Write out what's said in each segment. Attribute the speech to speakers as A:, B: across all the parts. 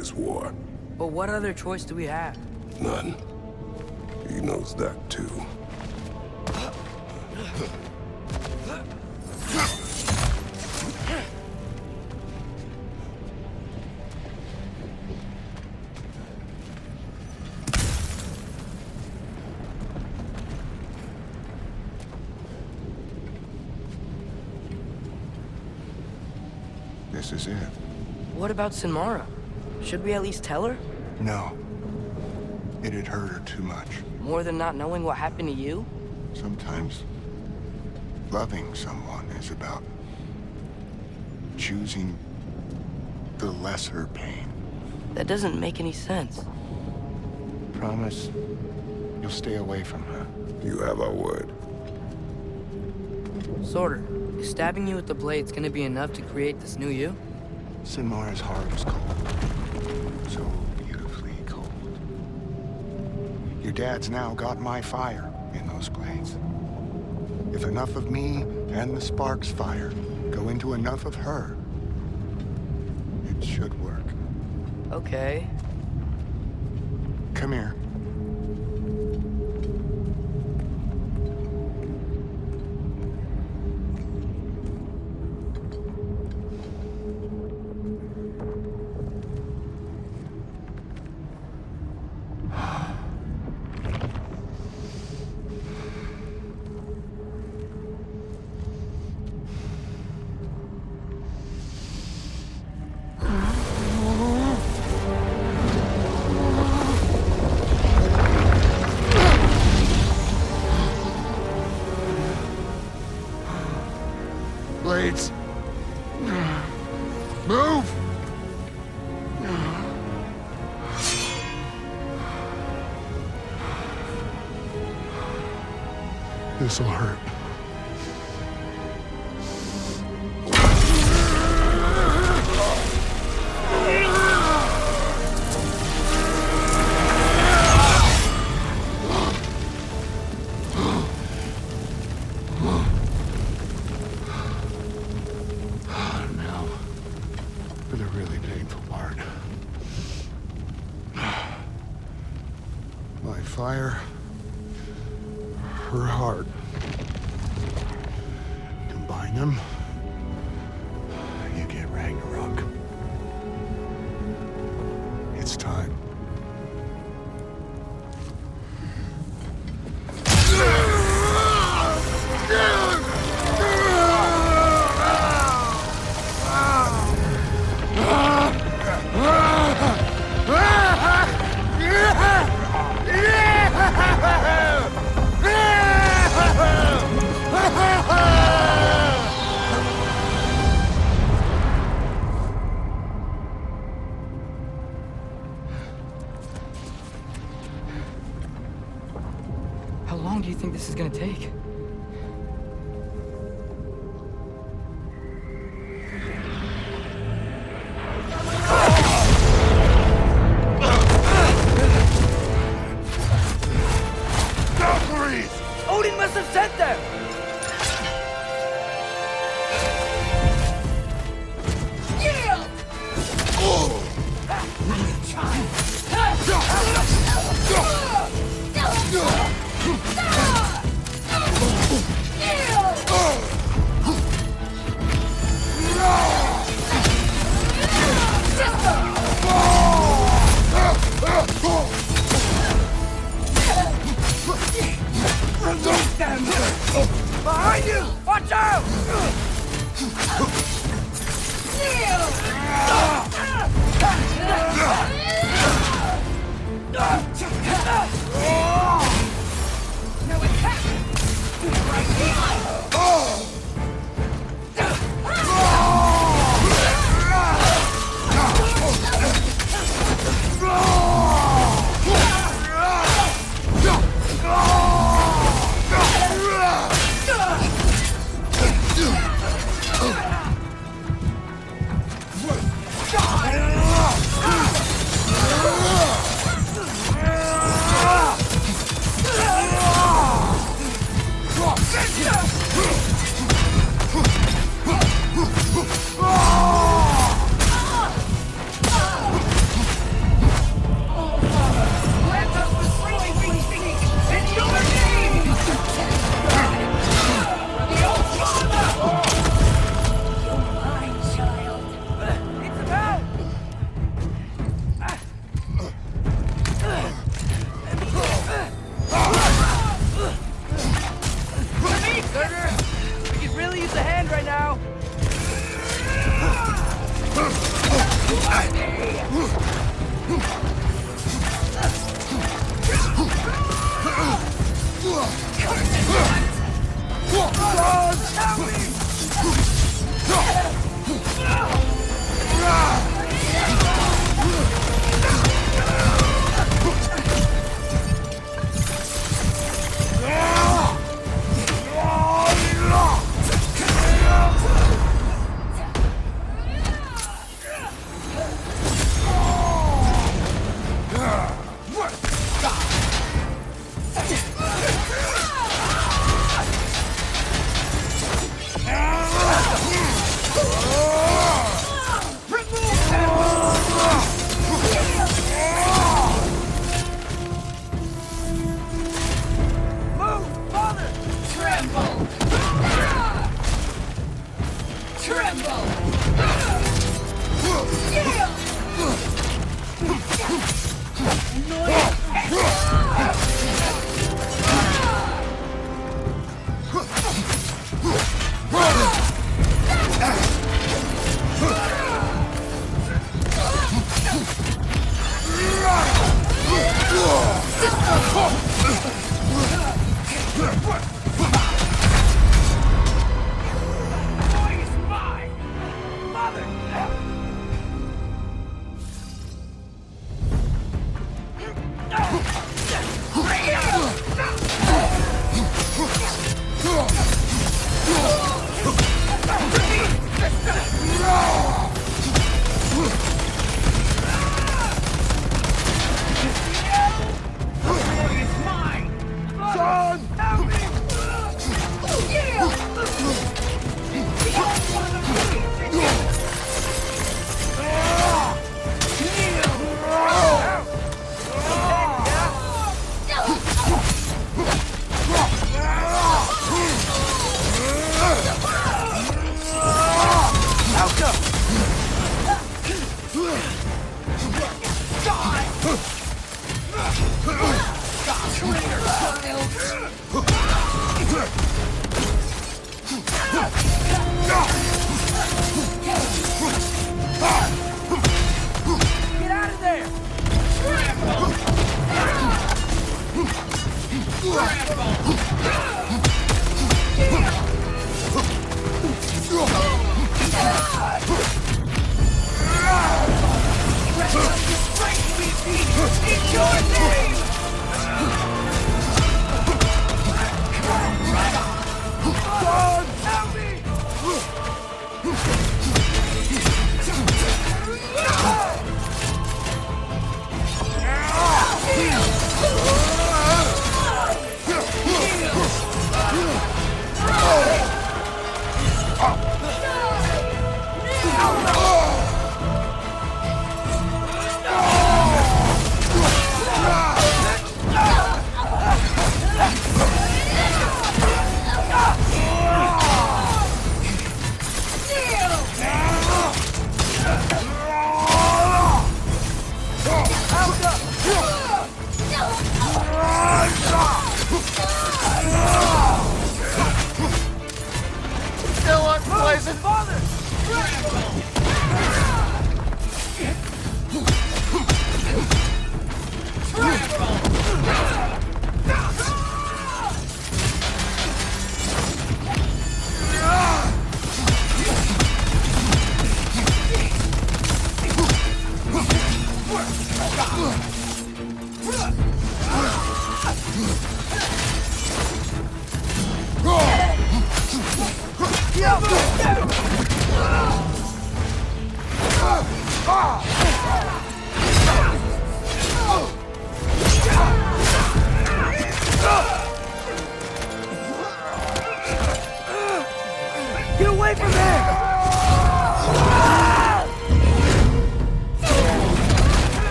A: this war.
B: But what other choice do we have?
A: None. He knows that too.
C: This is it.
B: What about Sinmara? Should we at least tell her?
C: No. It'd hurt her too much.
B: More than not knowing what happened to you?
C: Sometimes loving someone is about choosing the lesser pain.
B: That doesn't make any sense.
C: Promise you'll stay away from her.
A: You have our word.
B: Sorter, is stabbing you with the blades gonna be enough to create this new you?
C: Sinmara's heart is cold. So beautifully cold. Your dad's now got my fire in those blades. If enough of me and the spark's fire go into enough of her, it should work.
B: Okay.
C: Come here. Blades. Move! This'll hurt. Fire, her heart. Combine them, you get Ragnarök. It's time.
B: How long do you think this is gonna take? Odin must have sent them! Behind you! Watch out!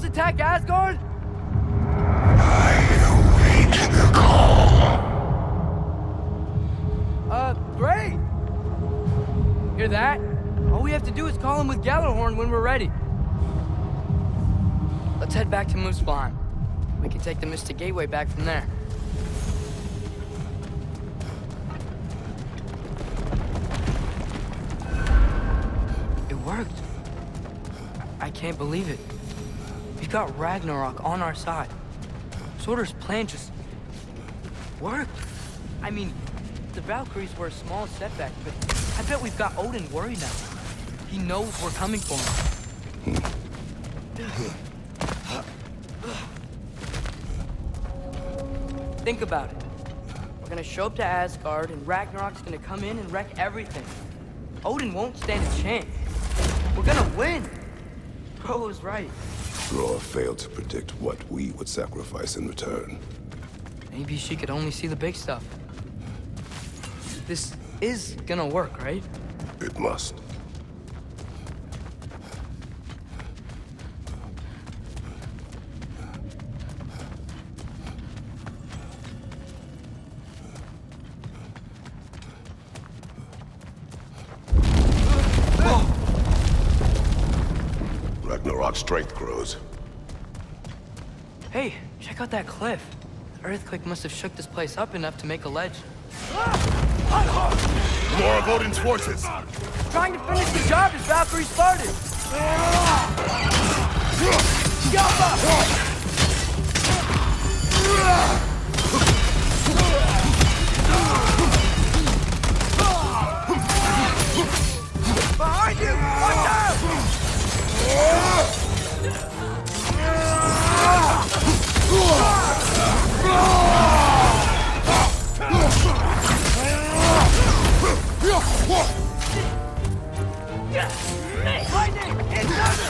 B: Attack Asgard?
A: I await the call.
B: Great! Hear that? All we have to do is call him with Gjallarhorn when we're ready. Let's head back to Muspelheim. We can take the Mystic Gateway back from there. It worked. I can't believe it. We've got Ragnarök on our side. Surtur's plan just worked. I mean, the Valkyries were a small setback, but I bet we've got Odin worried now. He knows we're coming for him. Think about it. We're gonna show up to Asgard, and Ragnarok's gonna come in and wreck everything. Odin won't stand a chance. We're gonna win. Bro was right.
A: Thor failed to predict what we would sacrifice in return.
B: Maybe she could only see the big stuff. This is gonna work, right?
A: It must. Ragnarok's strength grows.
B: Hey, check out that cliff. The earthquake must have shook this place up enough to make a ledge.
A: More of Odin's forces!
B: Trying to finish the job as Valkyrie started! Behind you! Watch out! Lightning! It's thunder!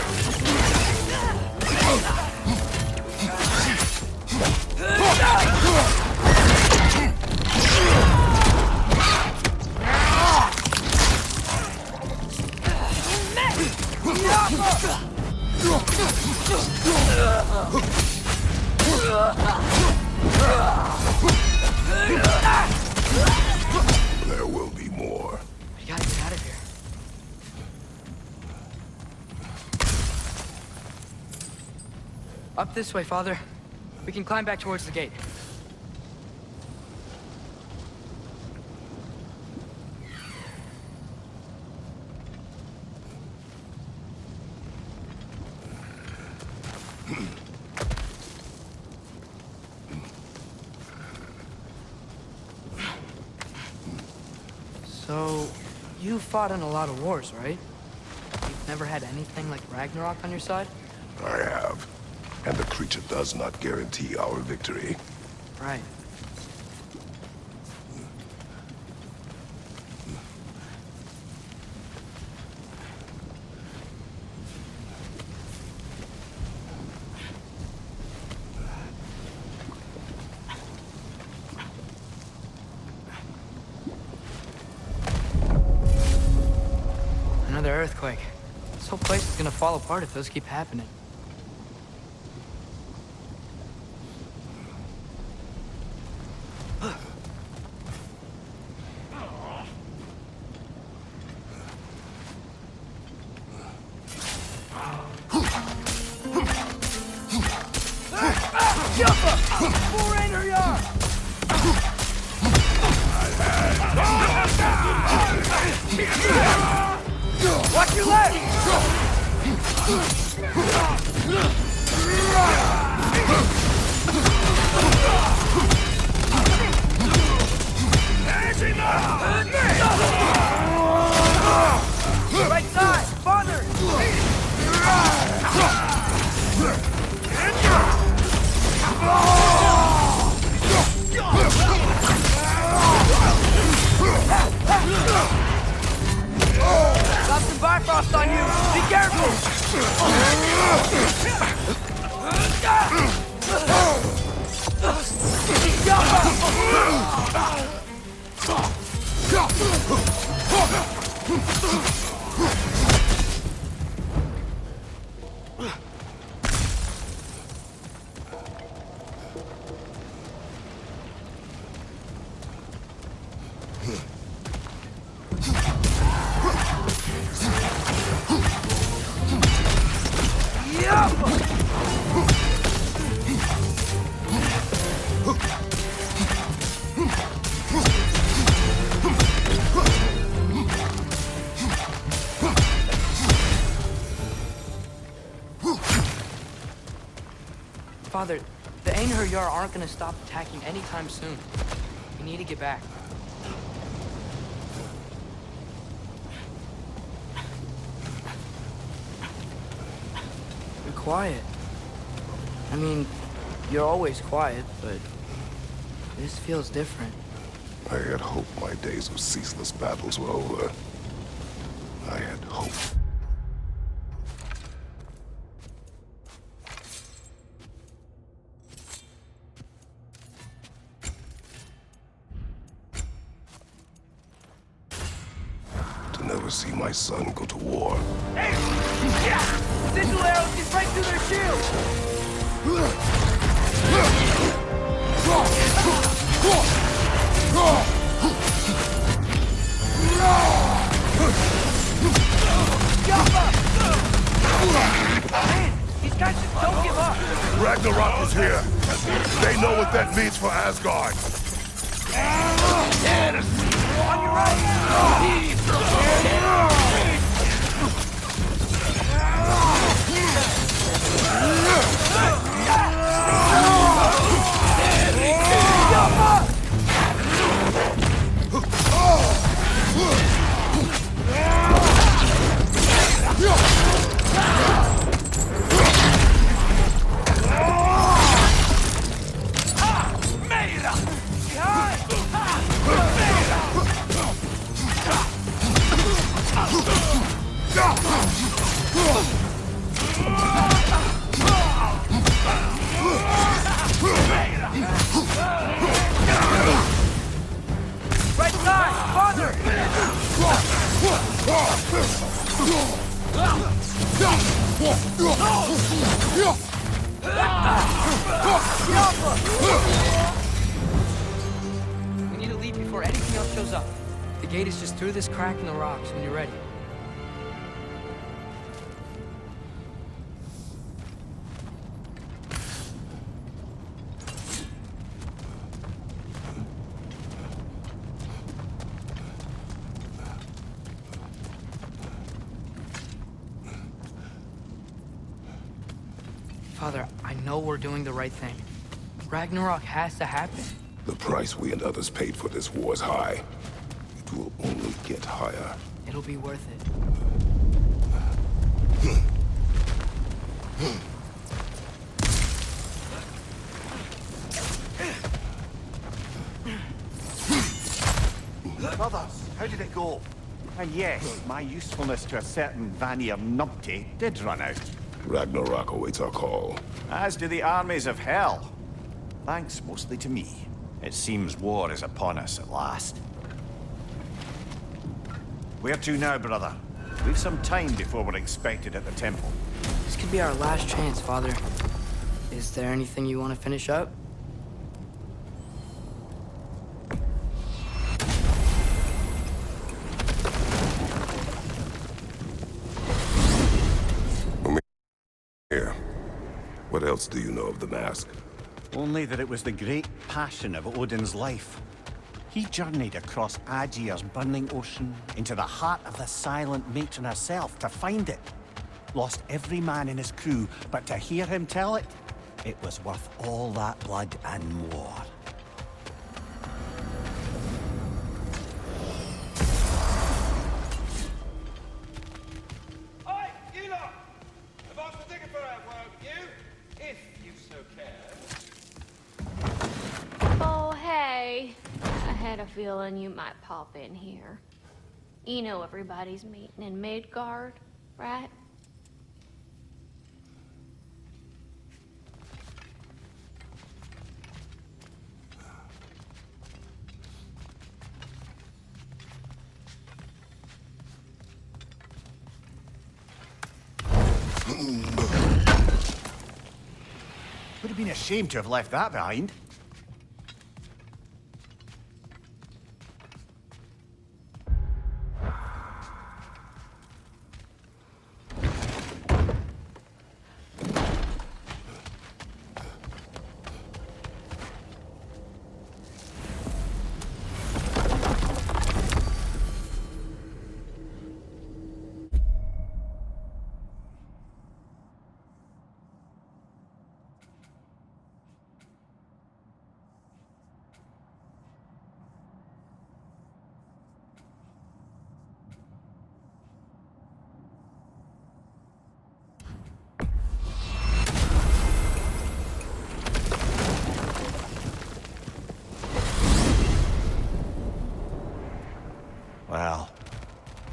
A: There will be more.
B: We gotta get out of here. Up this way, Father. We can climb back towards the gate. So, you fought in a lot of wars, right? You've never had anything like Ragnarok on your side?
A: I have. And the creature does not guarantee our victory.
B: Right. Another earthquake. This whole place is gonna fall apart if those keep happening. Watch your left! Right side! Farther! Got some Bifrost on you! Be careful! Father, the Einherjar aren't gonna stop attacking anytime soon. We need to get back. You're quiet. I mean, you're always quiet, but this feels different.
A: I had hoped my days of ceaseless battles were over. I had hope. To never see my son go to war.
B: Hey! Yeah! Sigil arrows get right through their shields! Man, these guys just don't give up!
A: Ragnarök is here! They know what that means for Asgard!
B: On your right! Right side! Farther! We need to leave before anything else shows up. The gate is just through this crack in the rocks when you're ready. Father, I know we're doing the right thing. Ragnarök has to happen.
A: The price we and others paid for this war is high. It will only get higher.
B: It'll be worth it.
D: Brothers, how did it go? And yes, my usefulness to a certain Vanir numpty did run out.
A: Ragnarök awaits our call.
D: As do the armies of hell. Thanks mostly to me. It seems war is upon us at last. Where to now, brother? We've some time before we're expected at the temple.
B: This could be our last chance, Father. Is there anything you want to finish up?
A: Here. What else do you know of the mask?
D: Only that it was the great passion of Odin's life. He journeyed across Aegir's burning ocean into the heart of the silent matron herself to find it. Lost every man in his crew, but to hear him tell it, it was worth all that blood and more.
E: Feeling you might pop in here. You know everybody's meeting in Midgard, right?
D: Would have been a shame to have left that behind.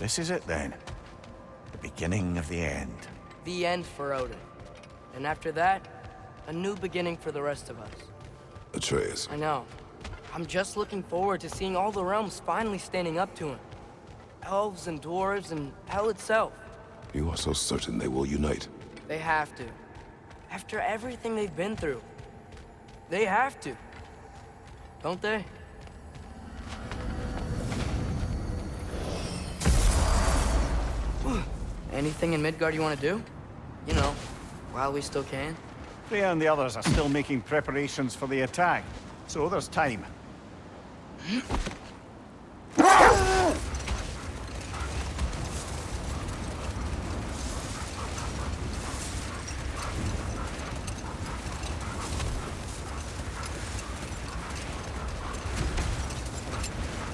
D: this is it then. The beginning of the end.
B: The end for Odin. And after that, a new beginning for the rest of us.
A: Atreus.
B: I know. I'm just looking forward to seeing all the realms finally standing up to him. Elves and dwarves and hell itself.
A: You are so certain they will unite.
B: They have to. After everything they've been through. They have to. Don't they? Anything in Midgard you want to do? You know, while we still can.
D: Freya and the others are still making preparations for the attack, so there's time.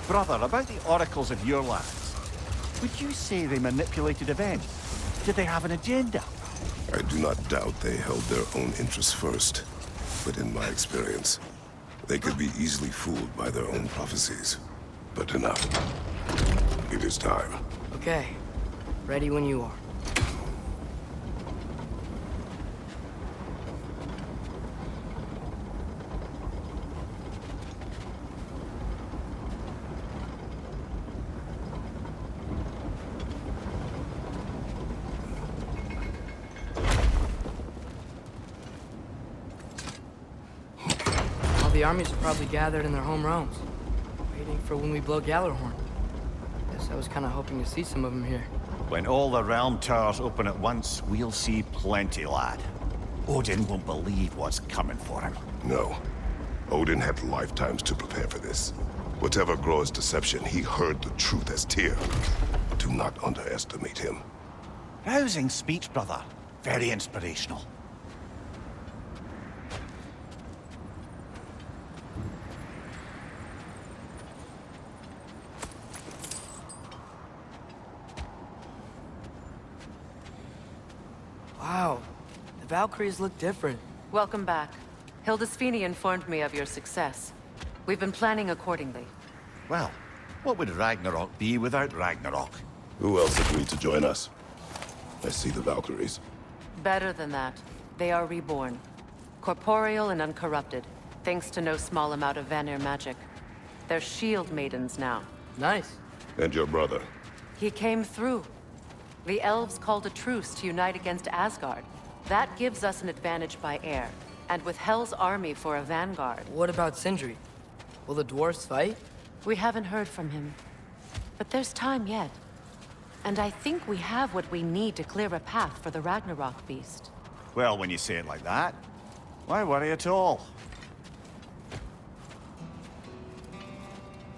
D: Brother, about the oracles of your lands, would you say they manipulated events? Did they have an agenda?
A: I do not doubt they held their own interests first. But in my experience, they could be easily fooled by their own prophecies. But enough. It is time.
B: Okay. Ready when you are. The armies are probably gathered in their home realms, waiting for when we blow Gallarhorn. Guess I was kind of hoping to see some of them here.
D: When all the realm towers open at once, we'll see plenty, lad. Odin won't believe what's coming for him.
A: No. Odin had lifetimes to prepare for this. Whatever Groa's deception, he heard the truth as Tyr. Do not underestimate him.
D: Rousing speech, brother. Very inspirational.
B: Wow, the Valkyries look different.
F: Welcome back. Hildisvini informed me of your success. We've been planning accordingly.
D: Well, what would Ragnarök be without Ragnarök?
A: Who else agreed to join us? I see the Valkyries.
F: Better than that. They are reborn. Corporeal and uncorrupted, thanks to no small amount of Vanir magic. They're shield maidens now.
B: Nice.
A: And your brother?
F: He came through. The elves called a truce to unite against Asgard. That gives us an advantage by air, and with Hell's army for a vanguard.
B: What about Sindri? Will the dwarves fight?
F: We haven't heard from him. But there's time yet. And I think we have what we need to clear a path for the Ragnarok beast.
D: Well, when you say it like that, why worry at all?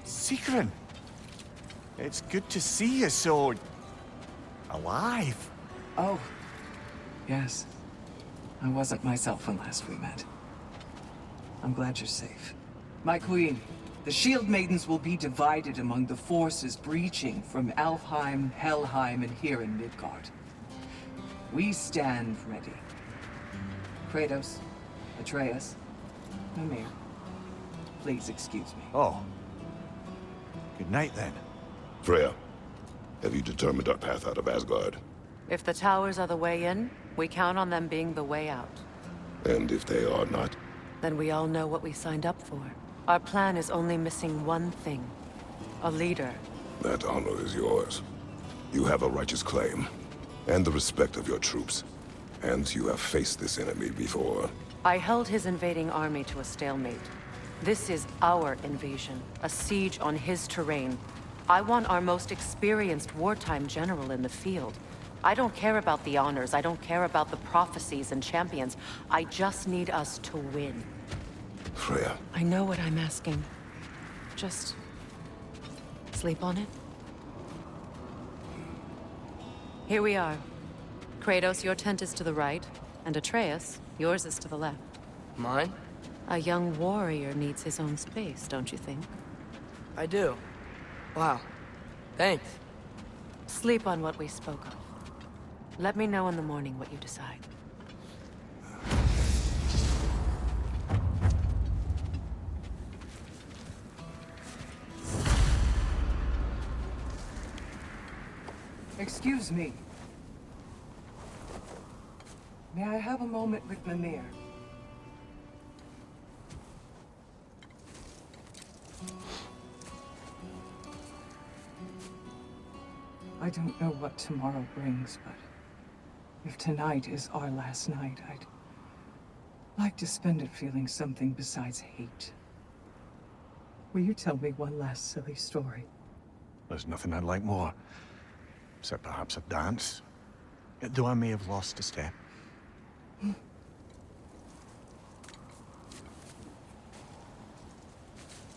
D: Sigrun! It's good to see you so... alive.
G: Oh, yes. I wasn't myself when last we met. I'm glad you're safe. My queen, the Shield Maidens will be divided among the forces breaching from Alfheim, Helheim, and here in Midgard. We stand ready. Kratos, Atreus, Mimir, please excuse me.
D: Oh. Good night, then.
A: Freya, have you determined our path out of Asgard?
F: If the towers are the way in, we count on them being the way out.
A: And if they are not?
F: Then we all know what we signed up for. Our plan is only missing one thing. A leader.
A: That honor is yours. You have a righteous claim, and the respect of your troops. And you have faced this enemy before.
F: I held his invading army to a stalemate. This is our invasion, a siege on his terrain. I want our most experienced wartime general in the field. I don't care about the honors, I don't care about the prophecies and champions. I just need us to win.
A: Freya.
F: I know what I'm asking. Just... sleep on it? Here we are. Kratos, your tent is to the right, and Atreus, yours is to the left.
B: Mine?
F: A young warrior needs his own space, don't you think?
B: I do. Wow. Thanks.
F: Sleep on what we spoke of. Let me know in the morning what you decide.
G: Excuse me. May I have a moment with Mimir? I don't know what tomorrow brings, but if tonight is our last night, I'd like to spend it feeling something besides hate. Will you tell me one last silly story?
D: There's nothing I'd like more, except perhaps a dance. Though I may have lost a step.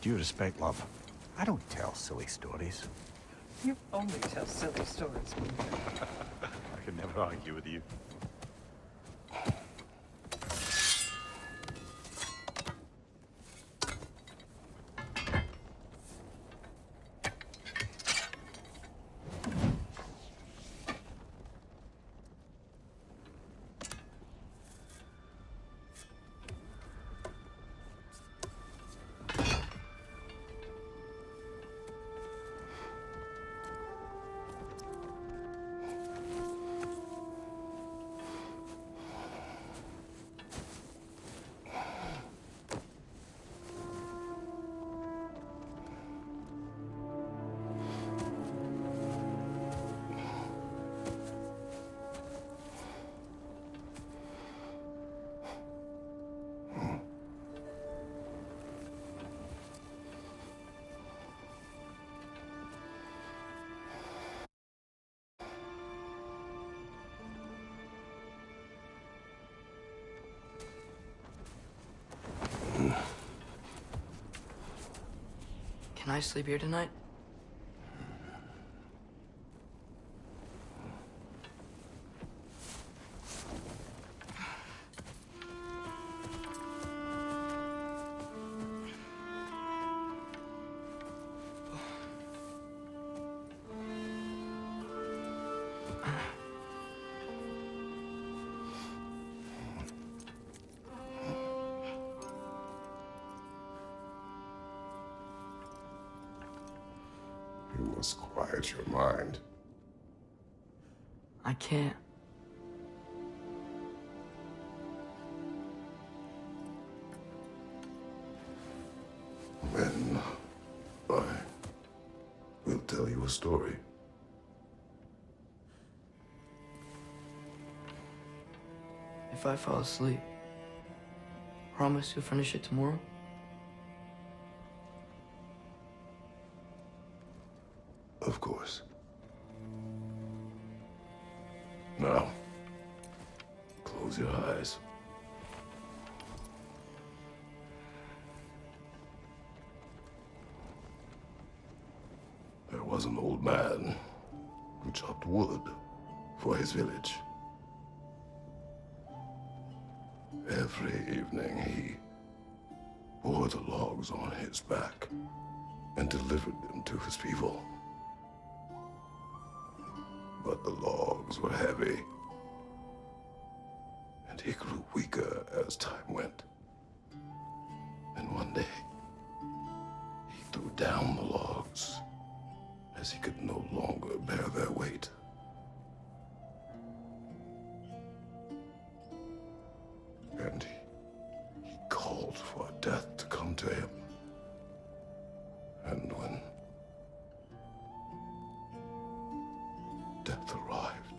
D: Due respect, love, I don't tell silly stories.
G: You only tell silly stories, Mimir.
D: I could never argue with you.
B: Can I sleep here tonight?
A: You must quiet your mind.
B: I can't.
A: Then I will tell you a story.
B: If I fall asleep, promise you'll finish it tomorrow?
A: Of course. Now, close your eyes. There was an old man who chopped wood for his village. Every evening he bore the logs on his back and delivered them to his people. But the logs were heavy, and he grew weaker as time went. And one day, he threw down the logs as he could no longer bear their weight. And he called for death to come to him. And when death arrived,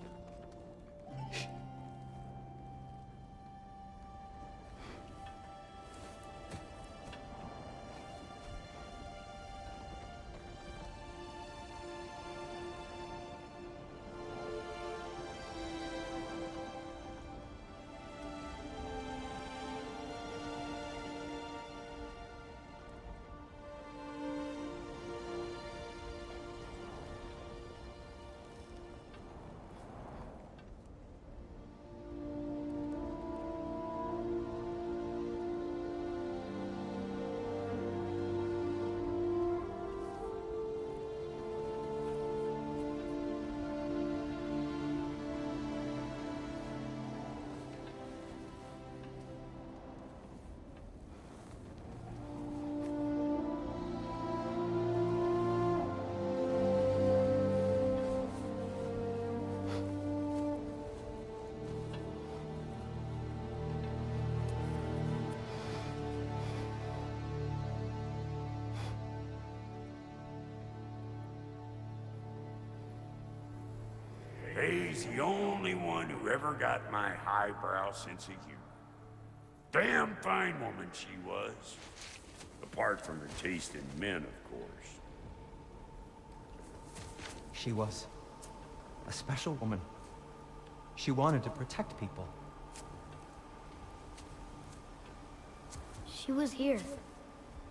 H: He's the only one who ever got my highbrow sense of humor. Damn fine woman she was. Apart from her taste in men, of course.
I: She was a special woman. She wanted to protect people.
J: She was here.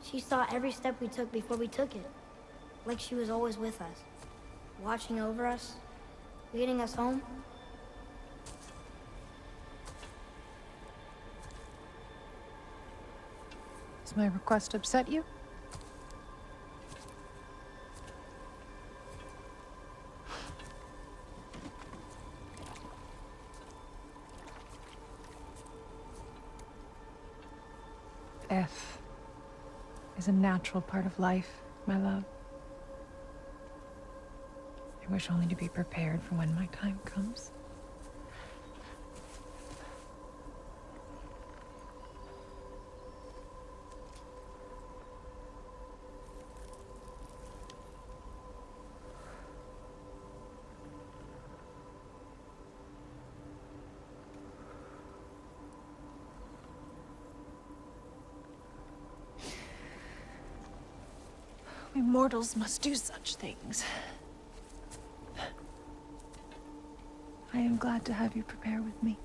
J: She saw every step we took before we took it. Like she was always with us. Watching over us. Leading us home.
K: Does my request upset you? Death is a natural part of life, my love. I wish only to be prepared for when my time comes. We mortals must do such things. I am glad to have you prepare with me.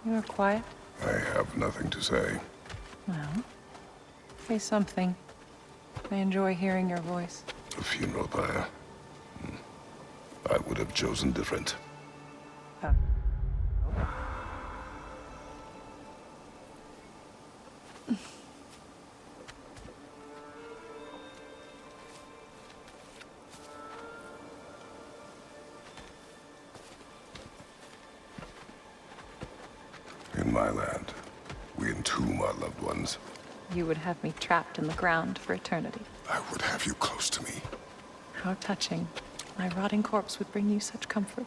K: You are quiet?
A: I have nothing to say.
K: Well, say something. I enjoy hearing your voice.
A: A funeral pyre. I would have chosen different. In my land, we entomb our loved ones.
K: You would have me trapped in the ground for eternity.
A: I would have you close to me.
K: How touching. My rotting corpse would bring you such comfort.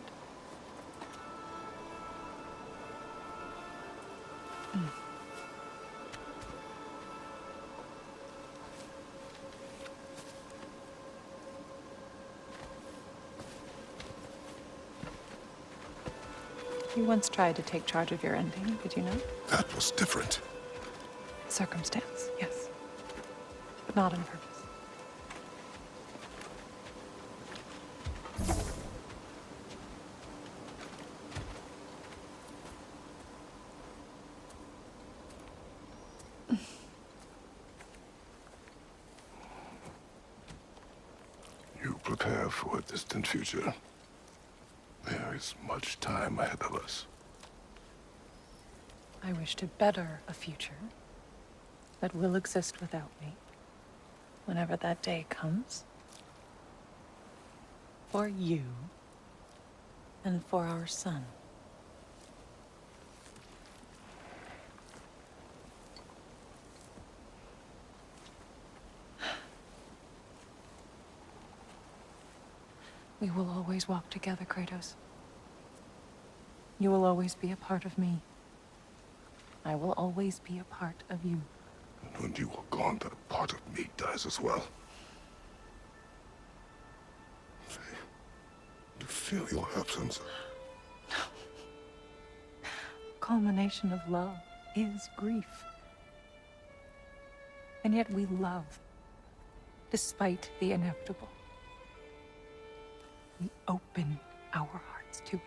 K: You once tried to take charge of your ending, did you know?
A: That was different.
K: Circumstance, yes. But not on purpose.
A: You prepare for a distant future. There is much time ahead of us.
K: I wish to better a future that will exist without me, whenever that day comes. For you, and for our son. We will always walk together, Kratos. You will always be a part of me. I will always be a part of you.
A: And when you are gone, that part of me dies as well. To feel your absence.
K: Culmination of love is grief. And yet we love, despite the inevitable. We open our hearts to it.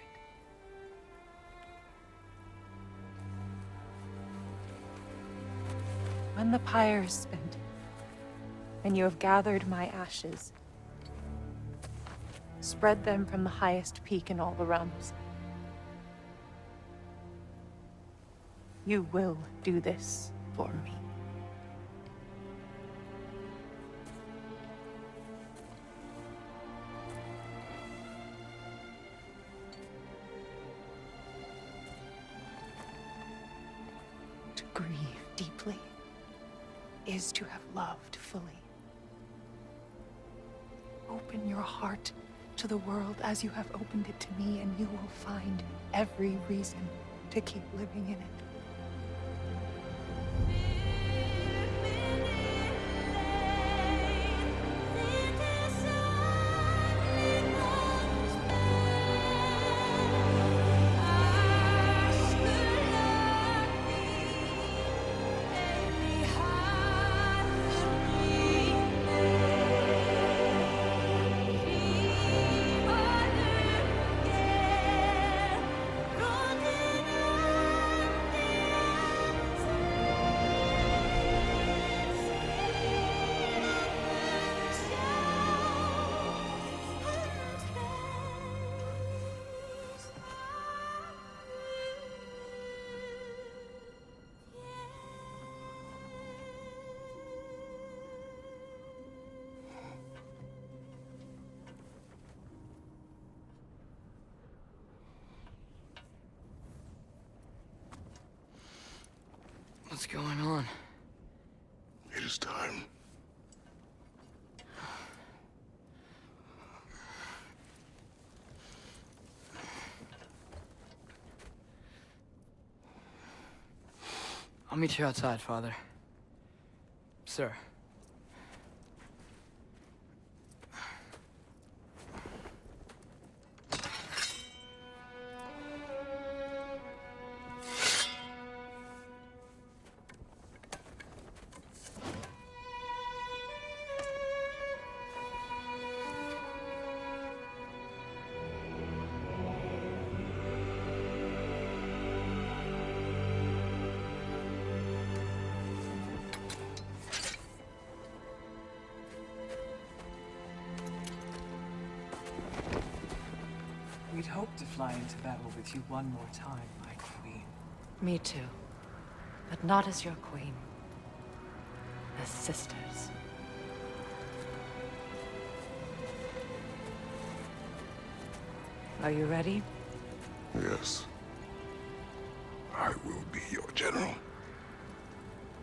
K: When the pyre is spent, and you have gathered my ashes, spread them from the highest peak in all the realms. You will do this for me. To grieve deeply is to have loved fully. Open your heart to the world as you have opened it to me, and you will find every reason to keep living in it.
B: What's going on?
A: It is time.
B: I'll meet you outside, Father. Sir.
G: We'd hoped to fly into battle with you one more time, my queen.
F: Me too. But not as your queen. As sisters. Are you ready?
A: Yes. I will be your general.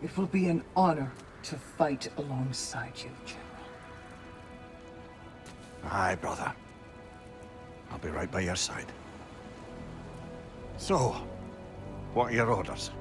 G: It will be an honor to fight alongside you, General.
D: Aye, brother. I'll be right by your side. So, what are your orders?